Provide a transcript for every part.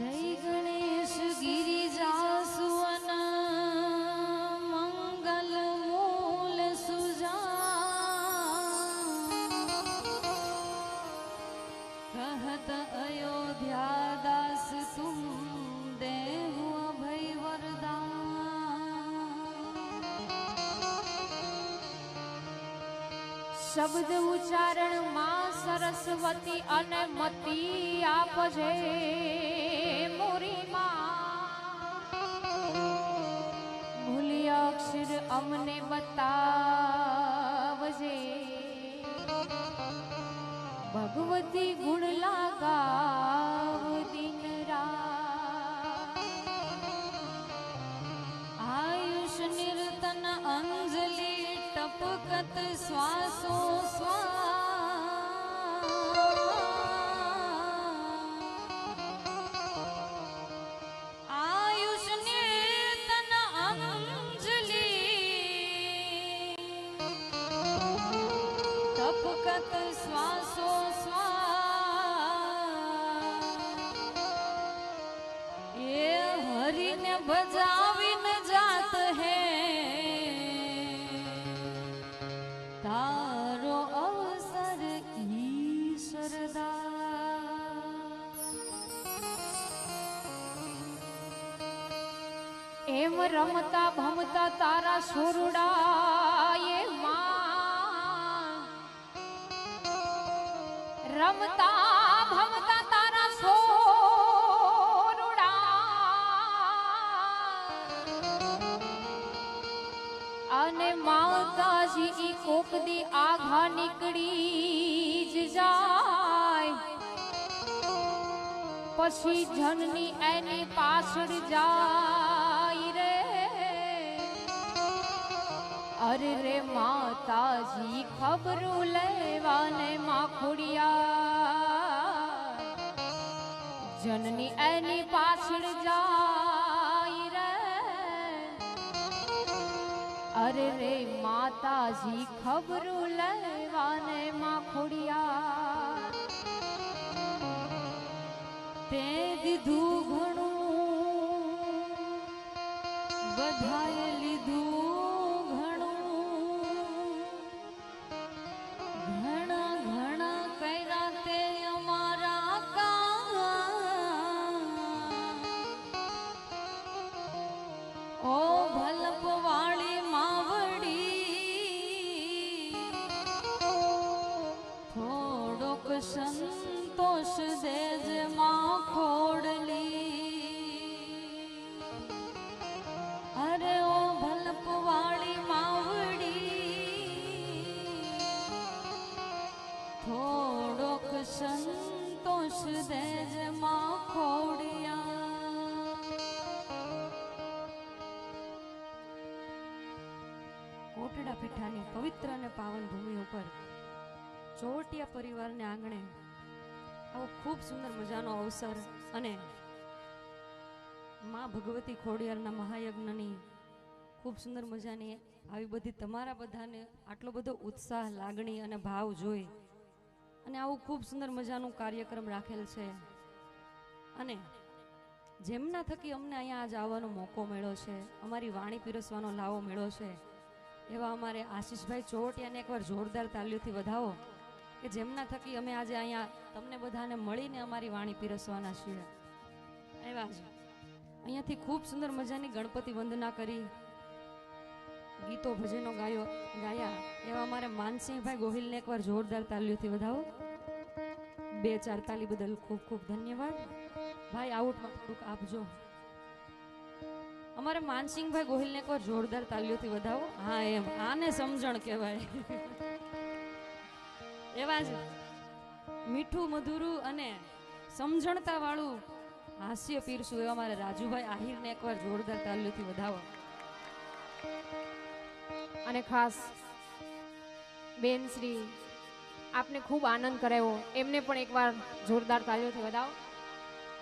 જય ગણેશ ગિરિજા સુવન મંગલ મૂલ સુજા કહત અયોધ્યા દાસ તુમ દેહુ અભય વરદાન। શબ્દ ઉચ્ચારણ માં સરસ્વતી અને મતી આપજે મોરી માં ભૂલ્યા અક્ષર અમને બતાવજે ભગવતી ગુણ લાગાવ દિન રાત આયુષ નિર્તન અંજલિ ટપકત શ્વાસો આયુષ નિર્તન અંજલિ ટપકત શ્વાસો એ હરિને ભજાવીને જાત હે તારો અવસર ઈશ્વરદા। એમ રમતા ભમતા તારા સોરડા એ માં રમતા ભમતા તારા સોરડા અને માતાજી ઈ કોક દી આઘા નીકળી જ જાય પછી જનની એની પાછળ જાય રે અરે રે માતાજી ખબરું લેવાને માખોડિયા જનની એની પાછળ જાય રે અરે રે માતાજી ખબરું લેવાને માખોડિયા તે દીધું ઘણું બધાએ લીધું ઘણું ઘણા ઘણા કર્યા તે અમારા કામ ઓ ભલપવાળી માવડી થોડોક સંતોષ દેજે માં ખોડલી અરે ઓ ભલપવાળી માવડી થોડોક સંતોષ દેજે માં ખોડિયા। કોટડા પીઠાની પવિત્ર અને પાવન ભૂમિ ઉપર ચોવટિયા પરિવારને આંગણે આવો ખૂબ સુંદર મજાનો અવસર અને માં ભગવતી ખોડિયારના મહાયજ્ઞની ખૂબ સુંદર મજાની આવી બધી તમારા બધાને આટલો બધો ઉત્સાહ લાગણી અને ભાવ જોઈ અને આવું ખૂબ સુંદર મજાનું કાર્યક્રમ રાખેલ છે અને જેમના થકી અમને અહીંયા આજ આવવાનો મોકો મળ્યો છે અમારી વાણી પીરસવાનો લાવો મળ્યો છે એવા અમારે આશીષભાઈ ચોવટિયાને એકવાર જોરદાર તાલીઓથી વધાવો કે જેમના થકી અમે આજે અહીંયા તમને બધાને મળીને અમારી વાણી પીરસવાના છીએ। એવા જ અહીંયાથી ખૂબ સુંદર મજાની ગણપતિ વંદના કરી ગીતો ભજનો ગાયા એવા અમારે માનસિંહભાઈ ગોહિલને એકવાર જોરદાર તાલીઓથી વધાવો। 2-4 તાલી બદલ ખૂબ ખૂબ ધન્યવાદ ભાઈ। આઉટમાં થોડુંક આપજો અમારે માનસિંહભાઈ ગોહિલને એકવાર જોરદાર તાલીઓથી વધાવો। હા એમ આને સમજણ કહેવાય। એવા જ મીઠું મધુરું અને સમજણતા વાળું હાસ્ય પીરસું એવા મારે રાજુભાઈ આહિરને એકવાર જોરદાર તાલીઓથી વધાવો। અને ખાસ બેન શ્રી આપને ખૂબ આનંદ કરાવ્યો એમને પણ એકવાર જોરદાર તાલીઓથી વધાવો।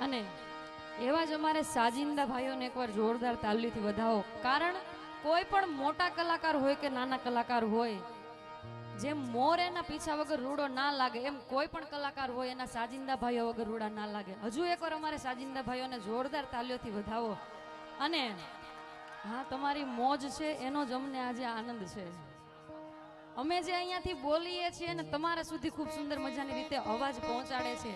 અને એવા જ અમારે સાજિંદા ભાઈઓને એકવાર જોરદાર તાલીઓથી વધાવો। કારણ કોઈ પણ મોટા કલાકાર હોય કે નાના કલાકાર હોય જેમ મોર એના પીછા વગર રૂડો ના લાગે એમ કોઈ પણ કલાકાર હોય એના સાજિંદા ભાઈઓ વગર રૂડા ના લાગે. હજુ એકવાર અમારે સાજિંદા ભાઈઓને જોરદાર તાલીઓથી વધાવો. અને હા, તમારી મોજ છે એનો જ અમને આજે આનંદ છે. અમે જે અહીંયાથી બોલીએ છીએ ને તમારા સુધી ખૂબ સુંદર મજાની રીતે અવાજ પહોંચાડે છે.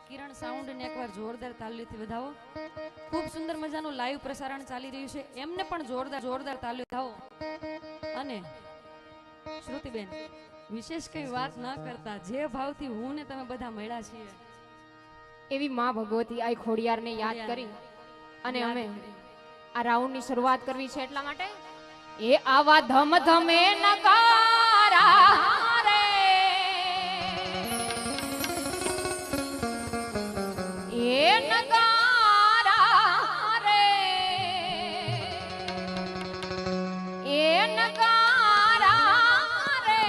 કિરણ સાઉન્ડને એકવાર જોરદાર તાલીઓથી વધાવો. ખૂબ સુંદર મજાનું લાઈવ પ્રસારણ ચાલી રહ્યું છે, એમને પણ જોરદાર તાલીઓ વધાવો. અને શ્રુતિબેન, વિશેષ કઈ વાત ન કરતા, જે ભાવથી હું ને તમે બધા મળ્યા છીએ એવી માં ભગવતી આ ખોડિયારને યાદ કરી અને અમે આ રાઉન્ડની શરૂઆત કરવી છે. એટલા માટે એ આવા ધમ ધમે નકારા રે, એ નકારા રે, એ નકારા રે,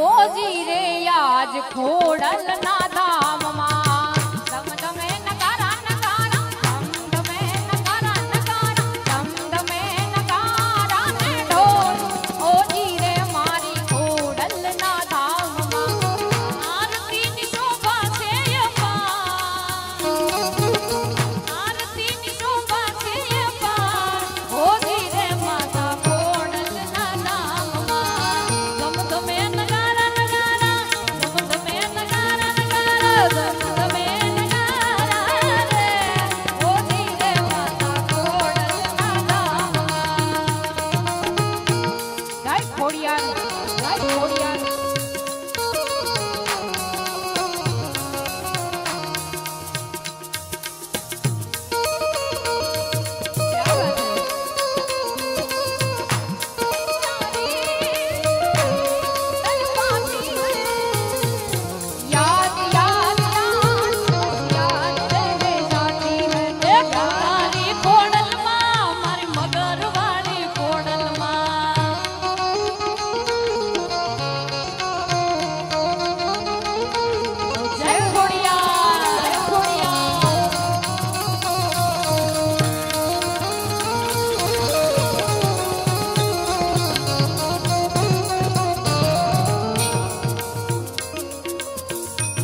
ઓજી રે આજ ખોડલ ના ધામમાં ધમ ધમે નકારા નકારા, ધમ ધમે નકારા નકારા, ધમ ધમે નકારા ને ઢોલ, ઓજી રે મારી ખોડલ ના ધામમાં આરતીની શોભા છે અપાર, આરતીની શોભા છે અપાર, ઓજી રે માતા ખોડલ ના ધામમાં ધમ ધમે નકારા નકારા, ધમ ધમે નકારા નકારા, ધમ ધમે નકારા રે, ઓજી રે માતા ખોડલ ના ધામમાં. જય ખોડિયાર, જય ખોડિયાર.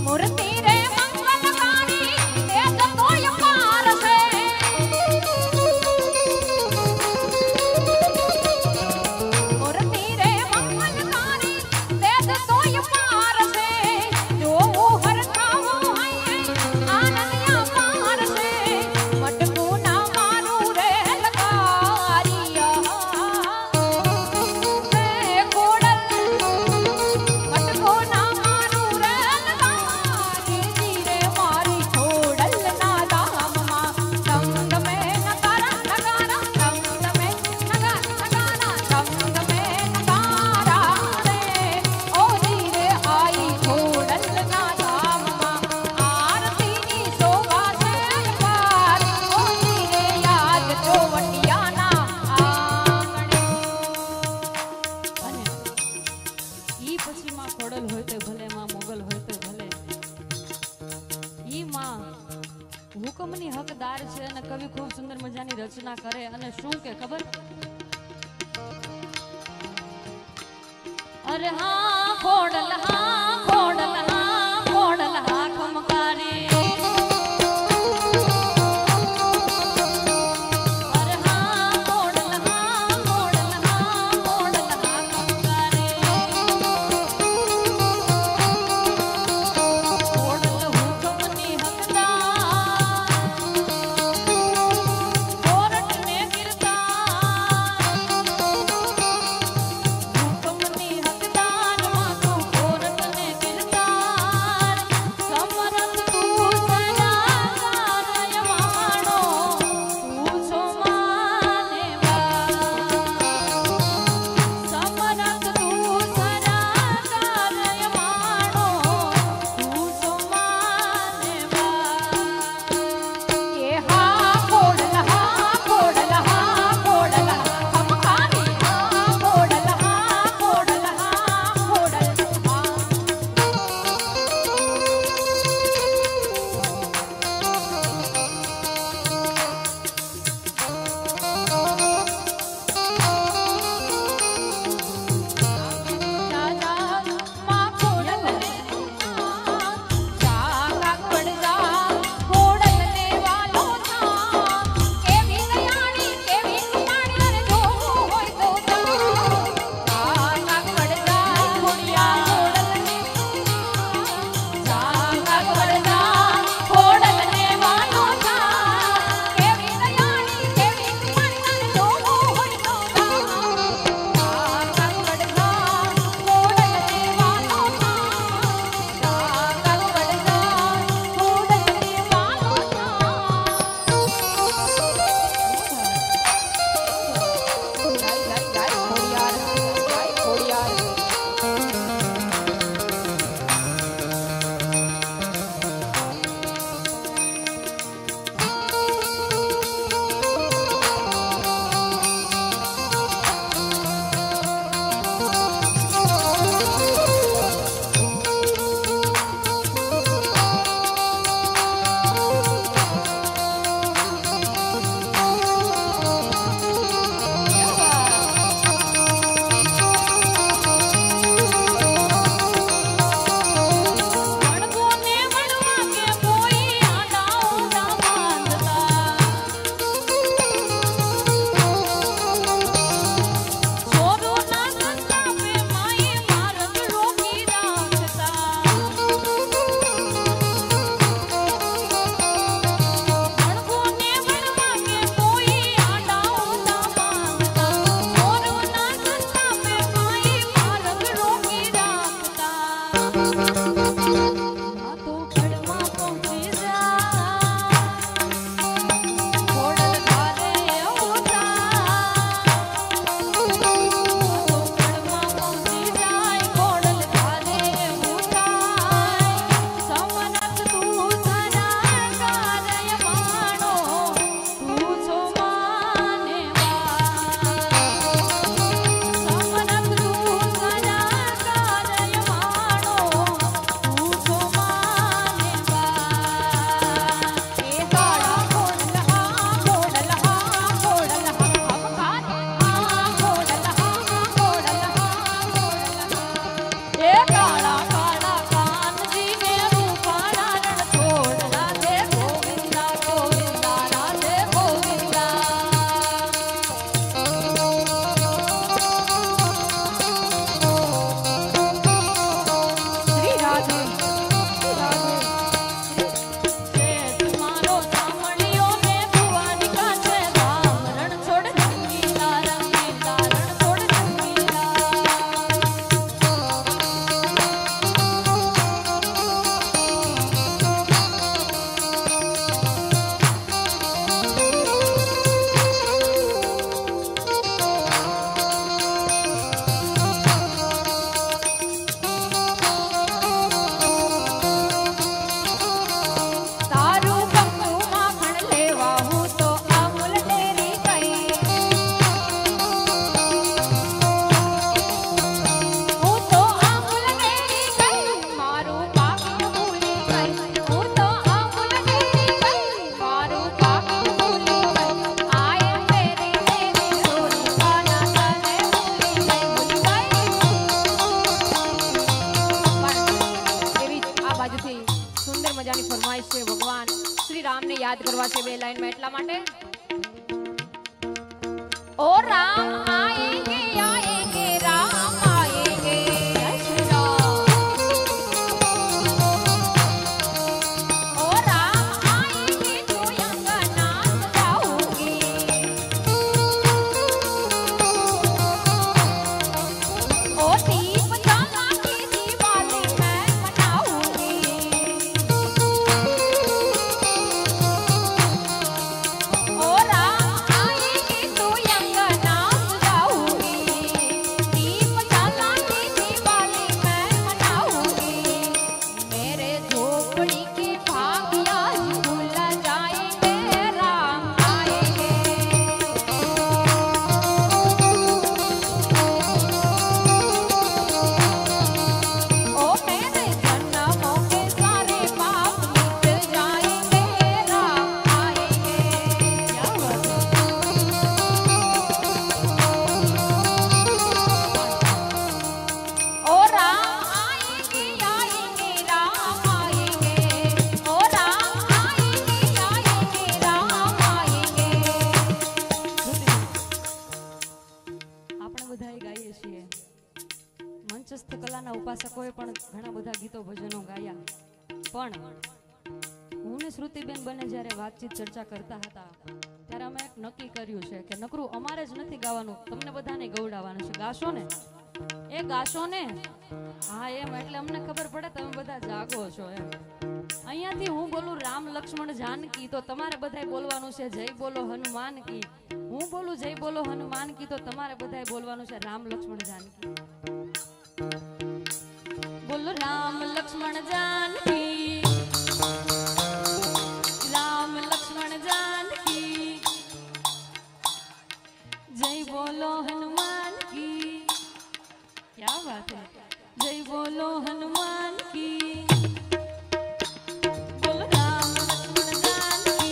મૂર્તિ રે મંગલકારી તેજ તોય પાર છે, મૂર્તિ રે મંગલકારી તેજ તોય પાર છે, જોવું હરખાવું હૈયે આનંદયા પાર છે, મટકું ના મારું રે લકારિયા રે ખોડલ, મટકો ના મારું રે લકારી રે મારી ખોડલ ના ધામમાં ધમ ધમે નકારા નકારા, ધમ ધમે નકારા નકારા, ધમ ધમે નકારા રે, ઓજી રે આઈ ખોડલ ના ધામમાં આરતીની શોભા છે અપાર, ઓજી રે યાદ ચોવટિયાના આંગણે. અને ઈ પછી માં ખોડલ હોય તો ભલે, માં મોગલ હોય તો ભલે, ઈ માં હુકમની હકદાર છે. અને કવિ ખૂબ સુંદર મજાની રચના કરે અને શું કે ખબર? અરે હા ખોડલ, હા ખોડલ, હા ખોડલ, હા ખમકારી, અરે હા ખોડલ, હા ખોડલ, હા ખોડલ, હા ખમકારી, ખોડલ હુકમની હકદાર, કોરટને ગિરદાર, હુકમની હકદાર, માથું કોરટને રામને યાદ કરવા છે બે લાઈનમાં એટલા માટે ઓ રામ આએંગે રામ આએંગે જય શ્રી રામ ઓ રામ આએંગે તો અંગના સજાऊंगी ओ दीप जला के दिवाली मैं मनाऊंगी ओ राम आएंगे तो अंगना सजाऊंगी दीप जला के दिवाली मैं मनाऊंगी मेरे झोपड़ी के भाग्य भूल जाएंगे राम आएंगे ओ मेरे जन्मों के सारे पाप मिट जाएंगे राम आएंगे क्या बात है ओ राम आएंगे राम आएंगे ओ राम आएंगे राम आएंगे આપણે બધાએ ગાઈએ છીએ મંચસ્થ કલાના ઉપાસકોએ પણ ઘણા બધા ગીતો ભજનો ગાયા પણ હું ને શ્રુતિબેન બંને જ્યારે વાતચીત ચર્ચા કરતા હતા ત્યારે અમે એક નક્કી કર્યું છે કે નકરું અમારે જ નથી ગાવાનું તમને બધાને ગૌડાવવાનું છે ગાશો ને એ ગાશો ને હા એમ એટલે અમને ખબર પડે તમે બધા જાગો છો એમ અહીંયાથી હું બોલું રામ લક્ષ્મણ જાનકી તો તમારે બધાએ બોલવાનું છે જય બોલો હનુમાન કી હું બોલું જય બોલો હનુમાન કી તો તમારે બધાએ બોલવાનું છે રામ લક્ષ્મણ જાનકી બોલો રામ લક્ષ્મણ જાનકી રામ લક્ષ્મણ જાનકી જય બોલો હનુમાન કી क्या बात है जय बोलो हनुमान की बोलो राम लक्ष्मण जानकी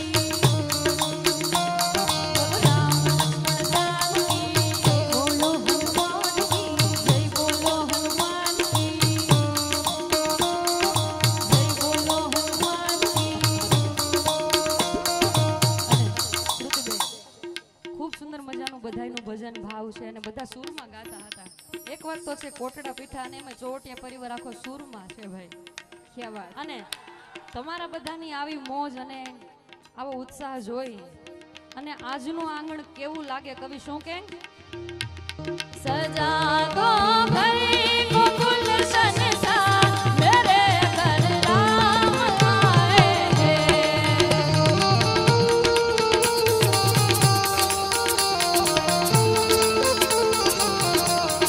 बोलो राम लक्ष्मण जानकी जय बोलो हनुमान की जय बोलो हनुमान की जय बोलो हनुमान की खूब सुंदर मजाનું બધાયનું ભજન ભાવ છે અને બધા સૂરમાં ગાતા હતા એક વાત તો છે કોટડા પીઠા અને એમાં ચોટિયા પરિવાર આખો સૂરમાં છે ભાઈ ક્યાં વાત અને તમારા બધાની આવી મોજ અને આવો ઉત્સાહ જોઈ અને આજનું આંગણ કેવું લાગે કવિ શું કે सजा दो घर को गुलशन सा मेरे घर राम आएंगे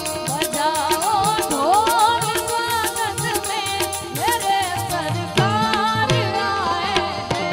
बजाओ ढोल स्वागत में मेरे सरकार आएंगे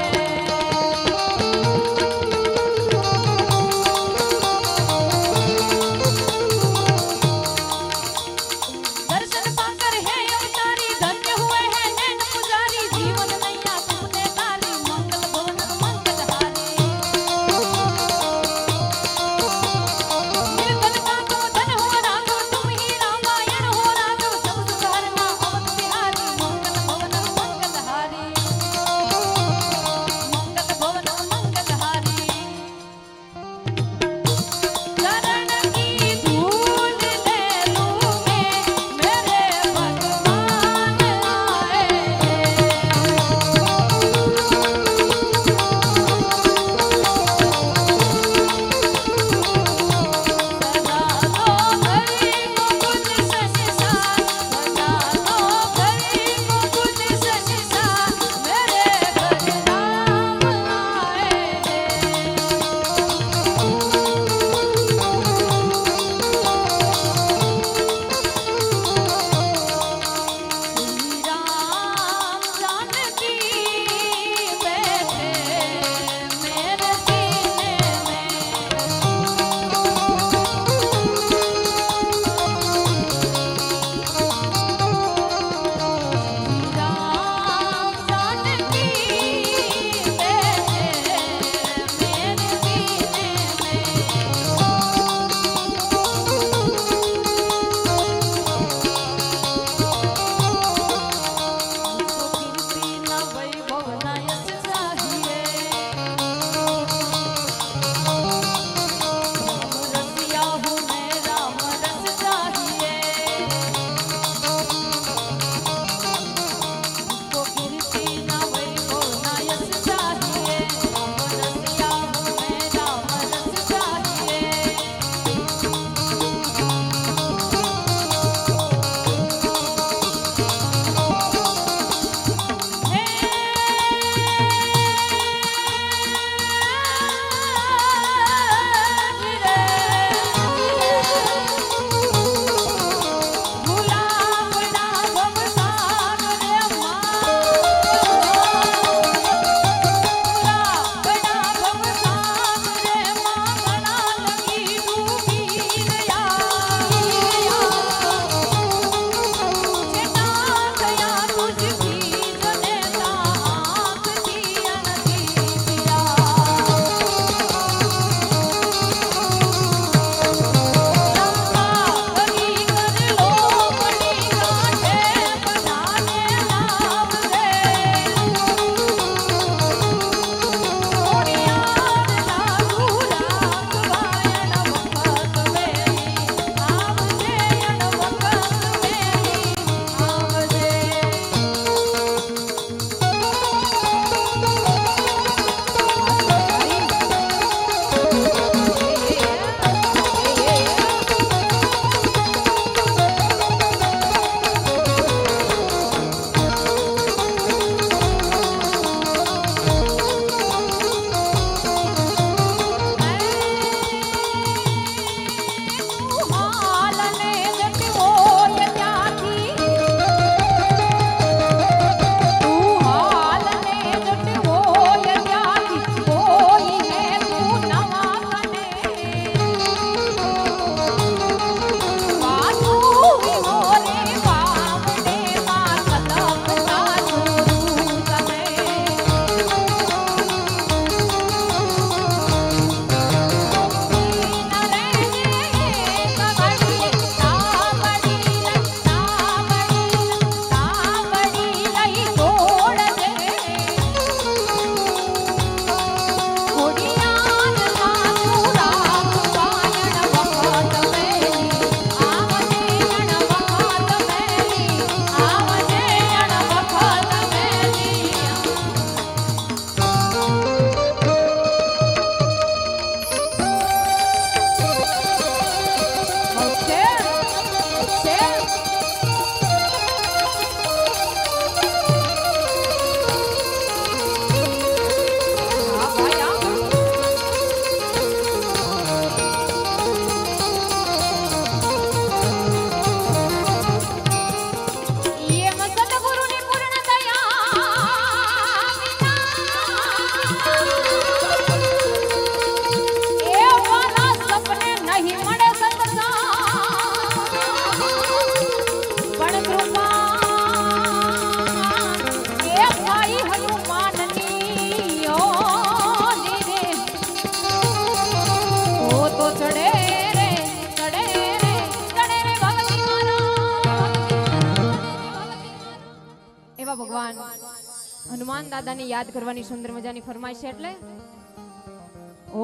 હનુમાન દાદાને યાદ કરવાની સુંદર મજાની ફરમાઈશ છે એટલે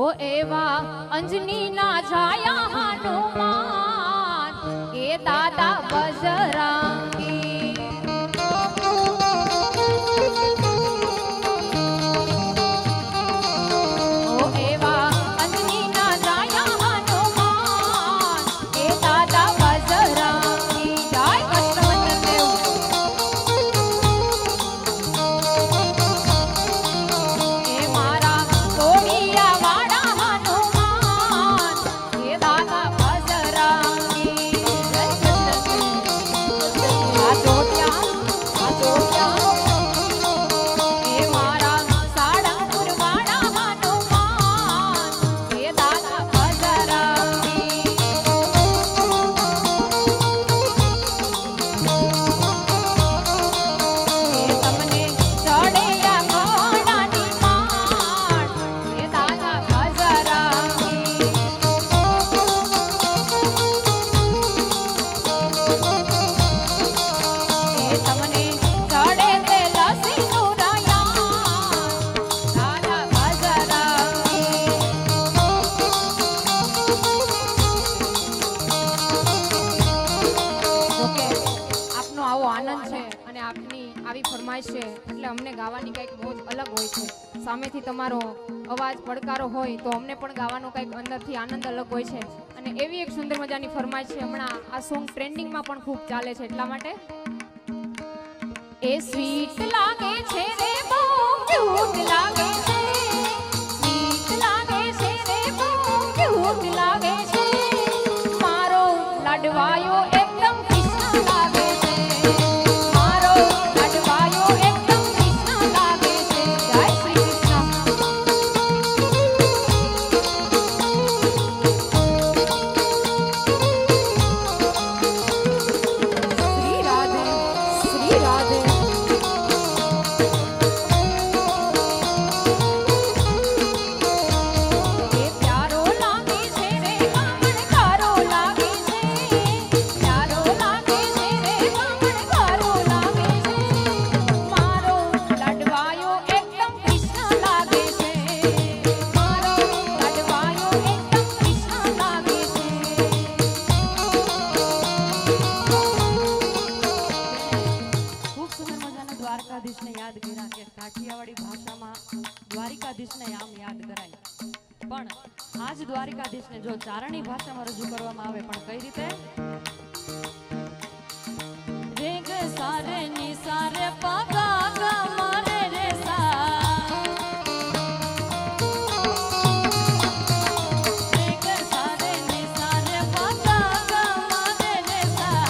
ઓ એવા અંજની ના છાયા હનુમાન એ દાદા બજરાંગી છે એટલે અમને ગાવાની કંઈક મોજ અલગ હોય છે. સામેથી તમારો અવાજ પડકારો હોય તો અમને પણ ગાવાનો કંઈક અંદરથી આનંદ અલગ હોય છે. અને એવી એક સુંદર મજાની ફરમાઈશ છે. હમણાં આ સોંગ ટ્રેન્ડિંગમાં પણ ખૂબ ચાલે છે એટલા માટે એ સ્વીટ લાગે છે રે બહુ ક્યુટ લાગે છે, સ્વીટ લાગે છે રે બહુ ક્યુટ લાગે છે, મારો લાડવાયો એકદમ કૃષ્ણ લાગે છે, મારો લાડવાયો એકદમ કૃષ્ણ લાગે છે. જય શ્રી કૃષ્ણ. શ્રી રાધે શ્રી રાધે. દ્વારકાધીશને યાદ કર્યા કે કાઠિયાવાડી ભાષામાં દ્વારિકાધીશને આમ યાદ કરાય, પણ આજ દ્વારિકાધીશને જો ચારણી ભાષામાં રજૂ કરવામાં આવે પણ કઈ રીતે? રે ગ સારે ની સારે પગા ગા મારે રે સા, રે ગ સારે ની સારે પગા ગા મારે રે સા,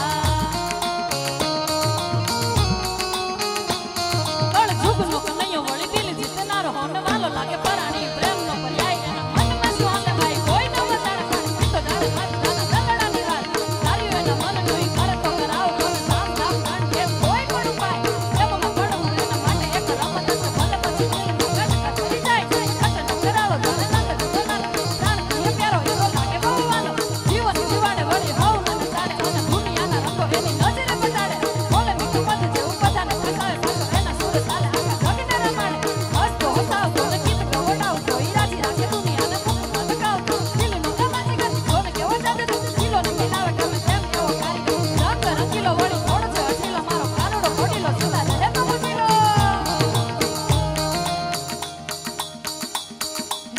જુગનો કનૈયો વળી દિલ જીતનારો હોને વાલો લાગે પરાણી પ્રેમનો પર્યાય એના મનમાં શું આવે ભાઈ કોઈ ન બતાડે ખાલી તો દાડે મારી દાદા દલડાની વાત તારી એના મનનો ઈ કરે તો કરાવ તો નામ નામ નામ કે કોઈ પણ ઉપાય પ્રેમમાં પડવું એના માટે એક રમત છે ભલે પછી દિલ ગટકા કરી જાય કટન કરાવો ધને લાગે ધનાર પ્રાણ કે પ્યારો એનો લાગે બહુ વાલો જીવન જીવાડે વળી હોવ ન ચાલે અને દુનિયાના રંગો એની નજરે બતાડે બોલે મીઠું મધ જેવું બધાને ફસાવે પાછો એના સુર ચાલે આખા જગને રમાડે હસતો હસાવતો ને ગીત ગવડાવતો ઈરાજી રાખે દુનિયાને મુખમાં ધકાવતો દિલનો ગમાતી ગત કોને કેવો જાદુ કિલોને મિલાવે ગમે તેમ કેવો કારીગર રંગ રંગીલો વળી થોડો છે અઠીલો મારો કાનુડો ઘોડીલો સુધા લે તો બુજીલો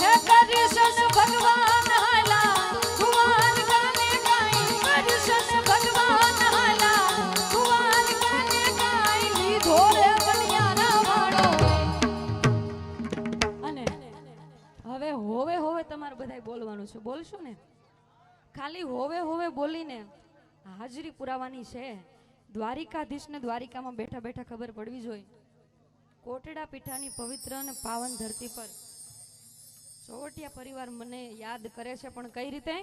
હે કૃષ્ણ ભગવાન હાલા કુવાલ ગાને ગાઈ, કૃષ્ણ ભગવાન હાલા કુવાલ ગાને ગાઈ, લીધો રે બનિયાના વાળો. અને હવે હોવે હોવે તમારે બધાય બોલવાનું છે, બોલશો ને? ખાલી હોવે હોવે બોલીને હાજરી પુરાવાની છે. દ્વારિકાધીશને દ્વારિકામાં બેઠા બેઠા ખબર પડવી જોઈએ કોટડા પીઠાની પવિત્ર અને પાવન ધરતી પર ચોવટિયા પરિવાર મને યાદ કરે છે, પણ કઈ રીતે?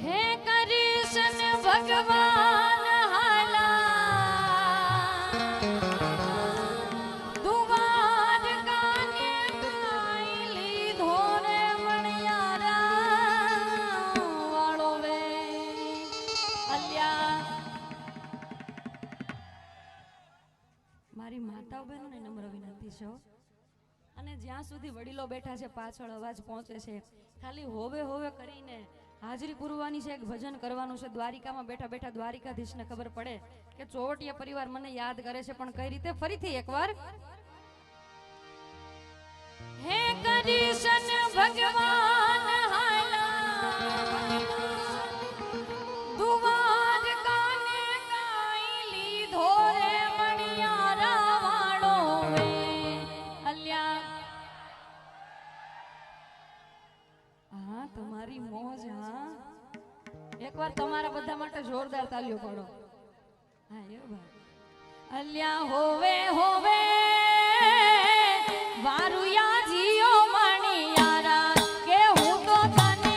હે કૃષ્ણ ભગવાન હાલા દ્વારકાને ગાઈ, લીધો રે મણિયારા વાળો વે અલ્યા. મારી માતાઓ બહેનો ને નમ્ર વિનંતી છે હો. અને જ્યાં સુધી વડીલો બેઠા છે પાછળ અવાજ પહોંચે છે, ખાલી હોવે હોવે કરીને હાજરી પૂરવાની છે, એક ભજન કરવાનું છે. દ્વારિકામાં બેઠા બેઠા દ્વારિકાધીશને ખબર પડે કે ચોવટિયા પરિવાર મને યાદ કરે છે, પણ કઈ રીતે? ફરીથી એકવાર હે કૃષ્ણ ભગવાન હાલા દુવાર કાને કાઈ લીધો રે મણિયારા વાળો વે અલ્યા. હા તમારી મોજ. હા એકવાર તમારા બધા માટે જોરદાર તાલીઓ પાડો. હા એ ભાઈ અલ્યા હોવે હોવે વારુયા જીઓ મણિયારા કે હું તો તને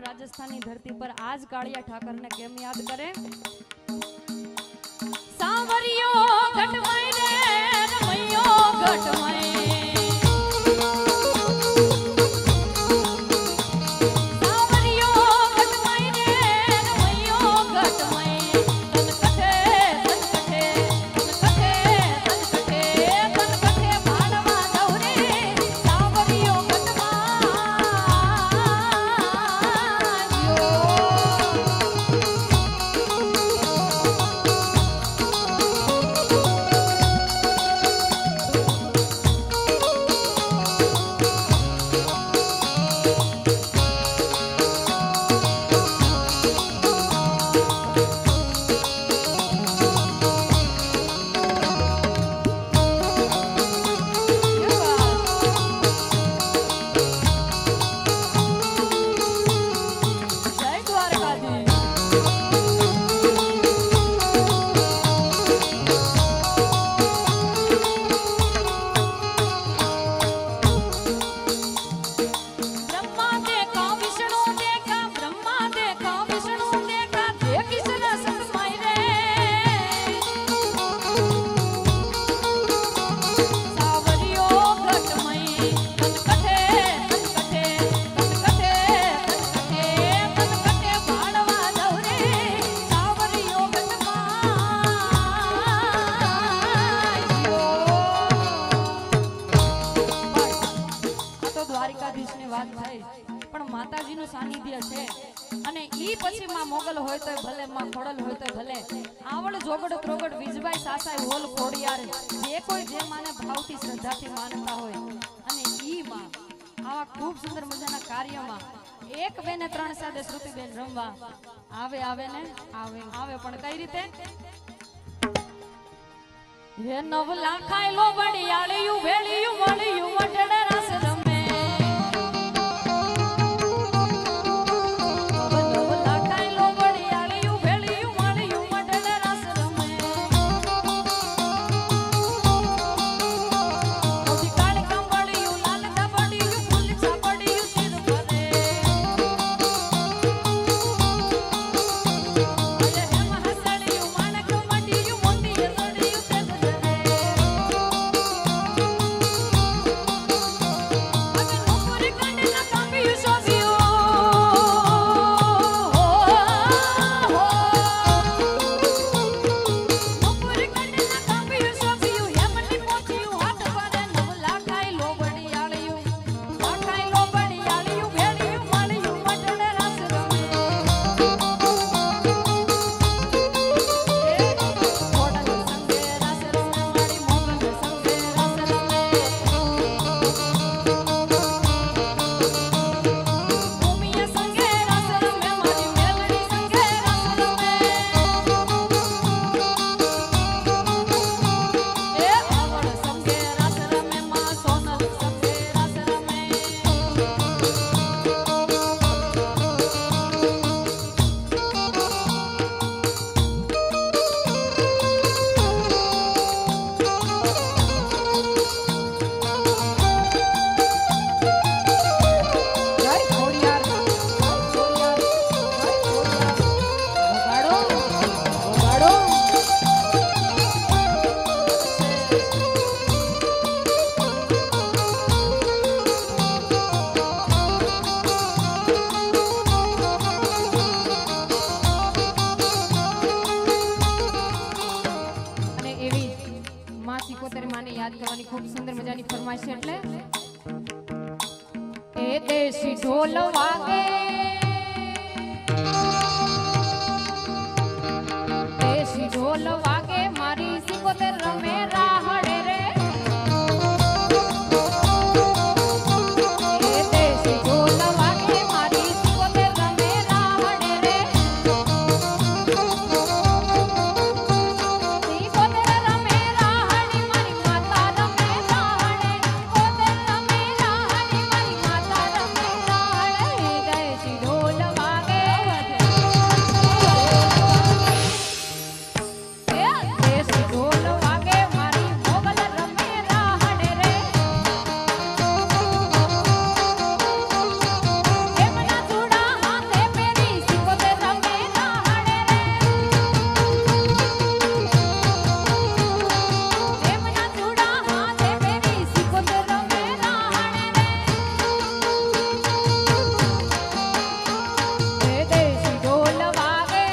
રાજસ્થાનની ધરતી પર આજ કાળિયા ઠાકરને કેમ યાદ કરે? સાવરિયો ઘટમાય રે રમૈયો ઘટમાય માતાજીનું સાનિધ્ય છે અને ઈ પછી માં મોગલ હોય તો ભલે, માં ખોડલ હોય તો ભલે, આવડ જોગડ ત્રોગડ વિજભાઈ સાસાઈ હોલ ખોડિયાર જે કોઈ જે માને ભાવથી શ્રદ્ધાથી માનતા હોય અને ઈ માં આવા ખૂબ સુંદર મજાના કાર્યમાં એક બે ને ત્રણ સાથે શ્રુતિબેન રમવા આવે ને આવે પણ કઈ રીતે? હે નવ લાખાયલો વડિયાળિયું ભેળિયું મળિયું વડડે રસ રમે ઢોલ વાગે દેશી ઢોલ વાગે મારી સિકોતેર રમે રાહડે રે એ દેશી ઢોલ વાગે મારી સિકોતેર રમે રાહડે રે સિકોતેર રમે રાહડી મારી માતા રમે રાહડે સિકોતેર રમે રાહડી મારી માતા રમે રાહડે દેશી ઢોલ વાગે દેશી ઢોલ વાગે મારી મોગલ રમે રાહડે રે એમના ચૂડા હાથે પહેરી સિકોતેર રમે રાહડે રે એમના ચૂડા હાથે પહેરી સિકોતેર રમે રાહડે રે દેશી ઢોલ વાગે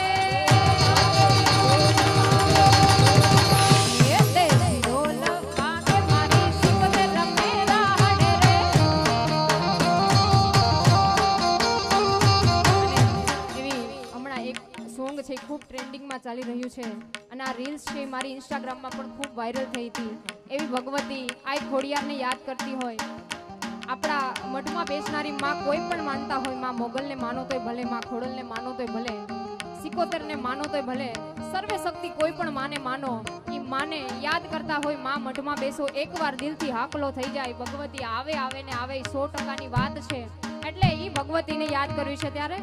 દેશી ઢોલ વાગે મારી સિકોતેર રમે રાહડે રે એવી હમણાં એક સોંગ છે ખૂબ ટ્રેન્ડિંગમાં ચાલી રહ્યું છે અને આ રીલ્સ છે મારી ઇન્સ્ટાગ્રામમાં પણ ખૂબ વાયરલ થઈ હતી એવી ભગવતી આ ખોડિયારને યાદ કરતી હોય આપણા મઠમાં બેસનારી માં કોઈ પણ માનતા હોય માં મોગલને માનો તોય ભલે માં ખોડલને માનો તોય ભલે સિકોતેરને માનો તોય ભલે સર્વે શક્તિ કોઈ પણ માને માનો ઈ માને યાદ કરતા હોય માં મઠમાં બેસો એકવાર દિલથી હાકલો થઈ જાય ભગવતી આવે આવે ને આવે 100%ની વાત છે એટલે ઈ ભગવતીને યાદ કરવી છે ત્યારે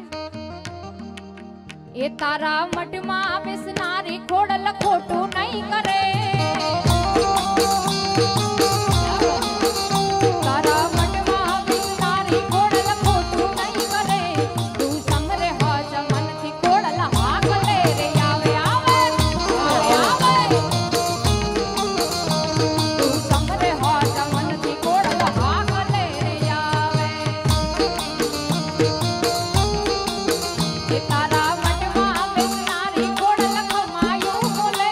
એ તારા મઠમાં બેસનારી ખોડલ ખોટું નહીં કરે તારા મઠમાં બેસનારી ખોડલ ખોટું નહીં કરે તું સમરે હાજ મનથી ખોડલ હાક લે રે આવે આવે આવે તું સમરે હાજ મનથી ખોડલ હાક લે રે આવે એ તારા મઠમાં બેસનારી ખોડલ ખમાયું બોલે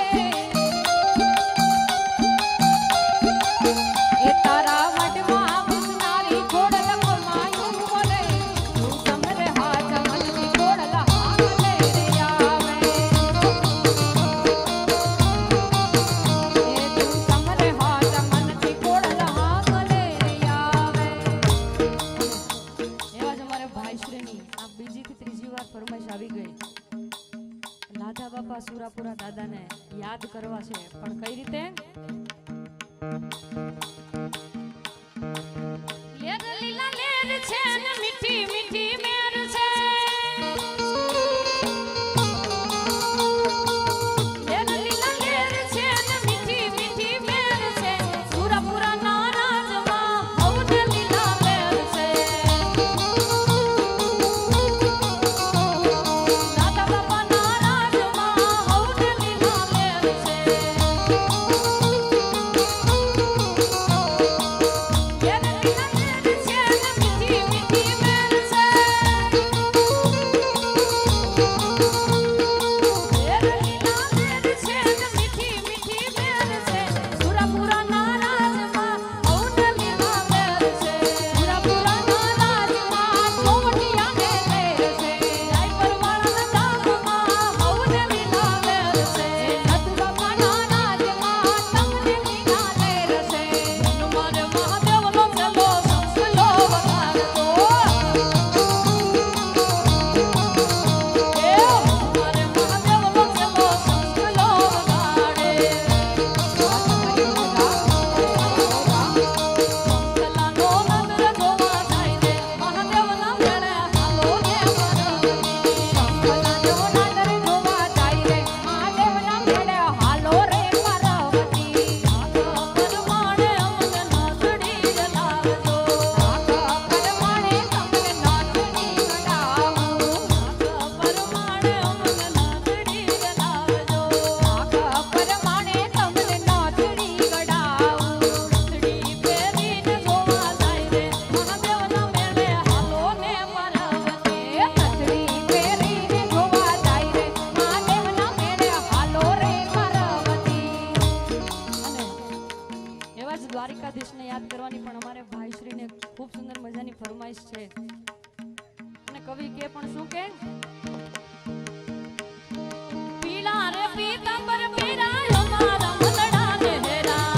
એ તારા મઠમાં બેસનારી ખોડલ ખમાયું બોલે તું સમરે હાથ મનથી ખોડલ હાક લે રે આવે એ તું સમરે હાથ મનથી ખોડલ હાક લે રે આવે એવા જ અમારે ભાઈશ્રીની આ બીજીથી ત્રીજી વાર ફરમાઈશ આવી ગઈ લાધા બાપા સુરાપુરા દાદાને યાદ કરવા છે પણ કઈ રીતે લેર લીલા લેર છે ને મીઠી મીઠી મેર છે લેર લીલા લેર છે ને મીઠી મીઠી મેર છે સુરાપુરા ના રાજમાં હૌદ લીલા લેર છે દાદા બાપા ના રાજમાં હૌદ લીલા લેર છે કે પણ શું કે પીળા રે પીતાંબર પીરા અમારા મનડા ને હેરા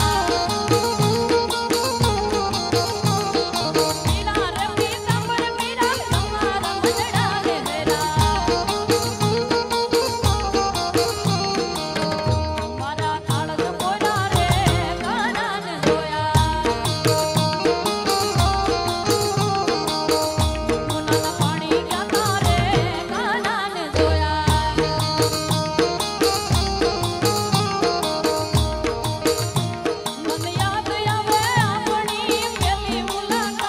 પીળા રે પીતાંબર પીરા અમારા મનડા ને હેરા અમારા કાળજ મોરા રે કાના ને જોયા મોનાના પાણી ગયા તારે કાના ને જોયા મને યાદ આવે આપણી પહેલી મુલાકાત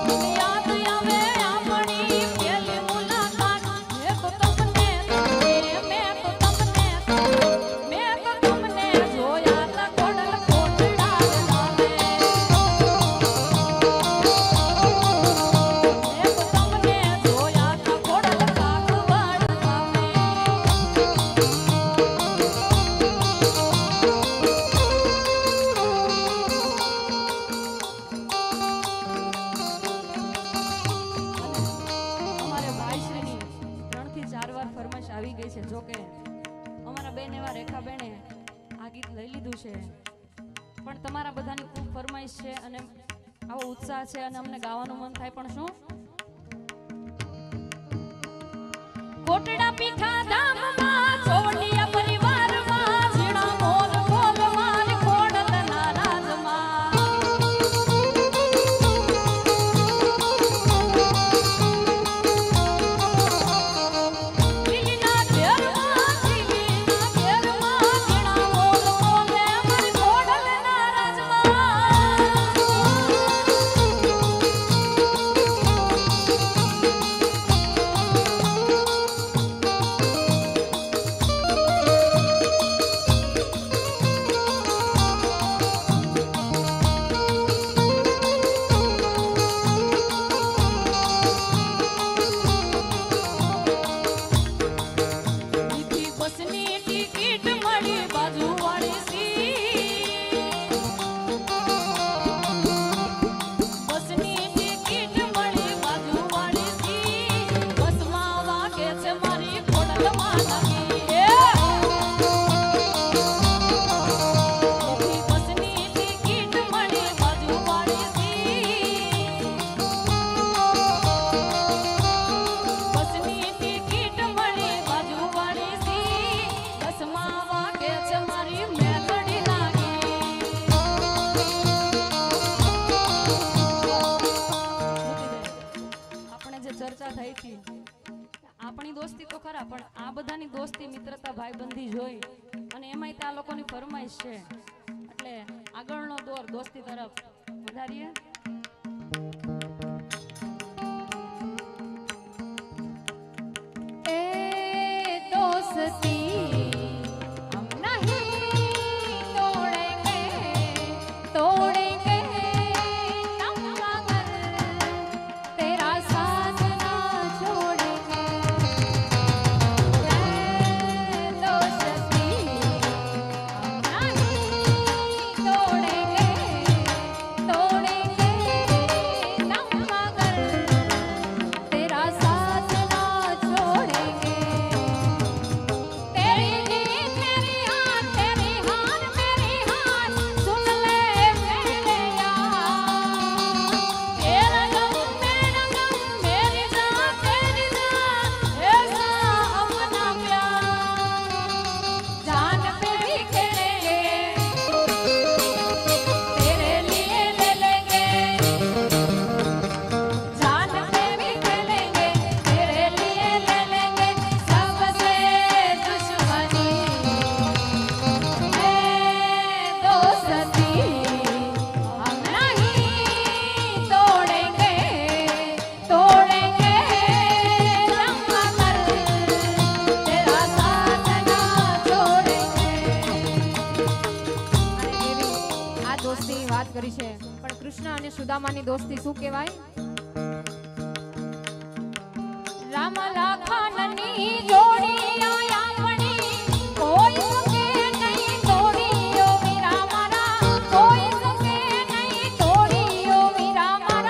મને યાદ આવે આપણી પહેલી મુલાકાત મેં તો તમને જોયા તા કોડલ કોટડા લાવે મેં તો તમને જોયા તા કોડલ કાકવાડ લાવે અમારે ભાઈશ્રીની 3 થી 4 વાર ફરમાઈશ આવી ગઈ છે. જો કે અમારા બેન એવા રેખાબેને આ ગીત લઈ લીધું છે, પણ તમારા બધાની ખૂબ ફરમાઈશ છે અને આવો ઉત્સાહ છે અને અમને ગાવાનું મન થાય. પણ શું કોટડા પીઠા ધામમાં ચોવડિયા પરિવારમાં ઝીણા મોર બોલમાં ખોડલના રાજમાં લીલીના ઘેરમાં ઝીણા મોર બોલે મારી ખોડલના રાજમાં લીધી બસની ટિકિટ મળી બાજુવાળી સીટ બસની ટિકિટ મળી બાજુવાળી સીટ બસમાં વાગે છે મારી ખોડલમાં લાગી લીધી બસની ટિકિટ મળી બાજુવાળી સીટ બસની ટિકિટ મળી બાજુવાળી સીટ બસમાં વાગે છે મારી મેલડી લાગી આપણે જે ચર્ચા થઈ હતી, આપણી દોસ્તી તો ખરા, પણ આ બધાની દોસ્તી મિત્રતા ભાઈબંધી જોઈ અને એમાંય ત્યાં લોકોની ફરમાઈશ છે, એટલે આગળનો દોર દોસ્તી તરફ વધારીએ. ए दोस्ती हम नहीं तोड़ेंगे तोड़ेंगे हम मगर तेरा साथ ना छोड़ेंगे ए दोस्ती हम नहीं तोड़ेंगे तोड़ेंगे हम मगर तेरा साथ ना छोड़ेंगे तेरी नींद तेरी हाथ मेरी हाथ सुन ले मेरे यार तेरा गम मेरी जान तेरी जान ऐसा अपना प्यार जान पे भी खेलेंगे तेरे लिए ले लेंगे जान पे भी खेलेंगे तेरे लिए ले लेंगे सबसे दुश्मनी है दोस्ती हम नहीं तोड़ेंगे तोड़ेंगे हम मगर तेरा साथ ना छोड़ेंगे અને દેવી આ દોસ્તીની વાત કરી છે, પણ કૃષ્ણ અને સુદામાની દોસ્તી શું કહેવાય? રામ લાખનની જોડી આપણી કોઈ શકે નહીં તોડી ઓ વીરા મારા કોઈ શકે નહીં તોડી ઓ વીરા મારા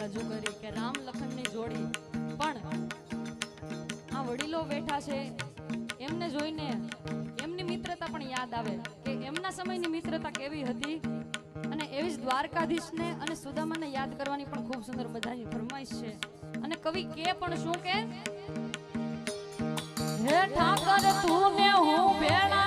રજૂ કરી કે રામ લખનની જોડી, પણ આ વડીલો બેઠા છે એમને જોઈને એમની મિત્રતા પણ યાદ આવે કે એમના સમયની મિત્રતા કેવી હતી. અને એવી જ દ્વારકાધીશને અને સુદામાને યાદ કરવાની પણ ખૂબ સુંદર બધાની ફરમાઈશ છે. અને કવિ કે પણ શું કે, હે ઠાકર તું ને હું ભેળા